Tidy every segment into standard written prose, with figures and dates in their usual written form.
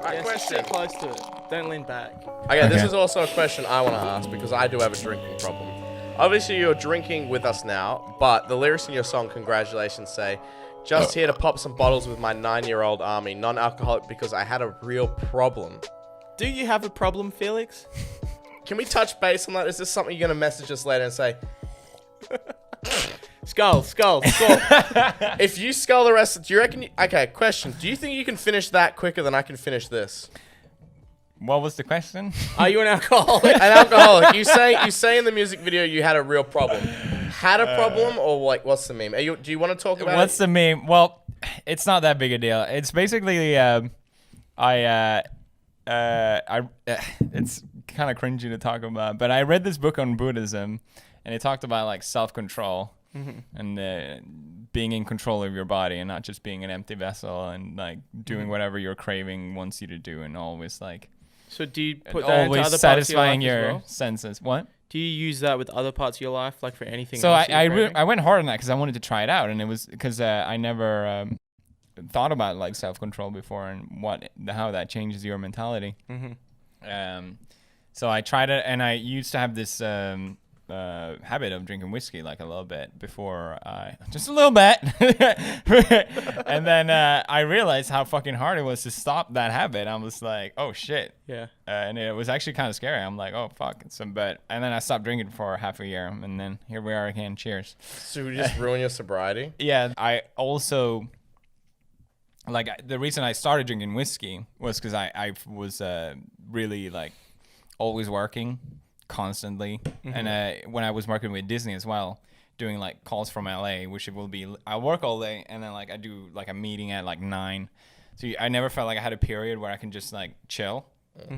Alright, question. Sit close to it. Don't lean back. Okay, this is also a question I want to ask because I do have a drinking problem. Obviously, you're drinking with us now, but the lyrics in your song, Congratulations, say, just here to pop some bottles with my 9-year-old army, non-alcoholic because I had a real problem. Do you have a problem, Felix? Can we touch base on that? Is this something you're going to message us later and say, Skull. if you skull the rest, do you reckon... Okay, question. Do you think you can finish that quicker than I can finish this? What was the question? Are you an alcoholic? An alcoholic. You say in the music video you had a real problem. Had a problem or like what's the meme? Do you want to talk about What's the meme? Well, it's not that big a deal. It's basically it's kind of cringy to talk about, but I read this book on Buddhism, and it talked about like self-control and being in control of your body and not just being an empty vessel and like doing whatever your craving wants you to do and always like. So do you put that into always other satisfying parts of your your life as well? senses? What? Do you use that with other parts of your life, like for anything? So else that you're craving? I went hard on that because I wanted to try it out, and it was because I never thought about like self-control before and how that changes your mentality. So I tried it, and I used to have this habit of drinking whiskey like a little bit before just a little bit. And then I realized how fucking hard it was to stop that habit. I was like, oh shit. Yeah. And it was actually kind of scary. I'm like, oh fuck. And then I stopped drinking for half a year, and then here we are again. Cheers. So you just ruin your sobriety? Yeah. I also like the reason I started drinking whiskey was because I was really like always working constantly, and when I was working with Disney as well, doing like calls from LA, which it will be I work all day and then like I do like a meeting at like 9, so I never felt like I had a period where I can just like chill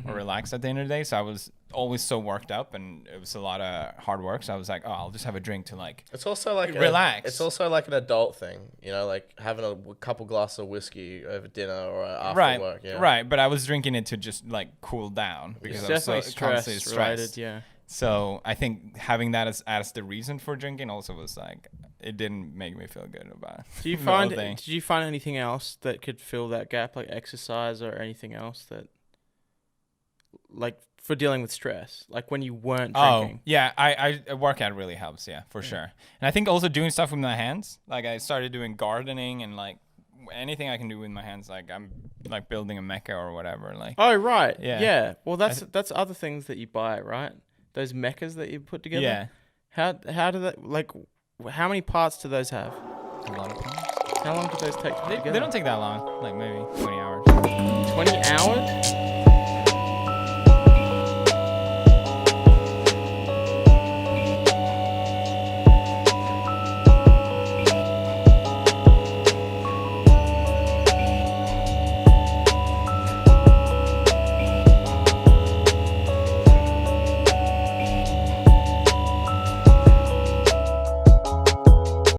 or relax at the end of the day. So I was always so worked up, and it was a lot of hard work, so I was like, oh, I'll just have a drink to like it's also like relax. It's also like an adult thing, you know, like having a couple glasses of whiskey over dinner or after work. Yeah. Right, but I was drinking it to just like cool down because I was so constantly stressed. Yeah. So I think having that as the reason for drinking also was like it didn't make me feel good about. Did you find anything else that could fill that gap, like exercise or anything else that, like for dealing with stress, like when you weren't drinking? Oh yeah, I workout really helps, yeah, for sure. And I think also doing stuff with my hands, like I started doing gardening and like anything I can do with my hands, like I'm like building a mecha or whatever. Like oh right, yeah. Well, that's other things that you buy, right? Those mechas that you put together. Yeah. How do that, like, how many parts do those have? A lot of parts. How long do those take to put together? They don't take that long, like maybe 20 hours. 20 hours?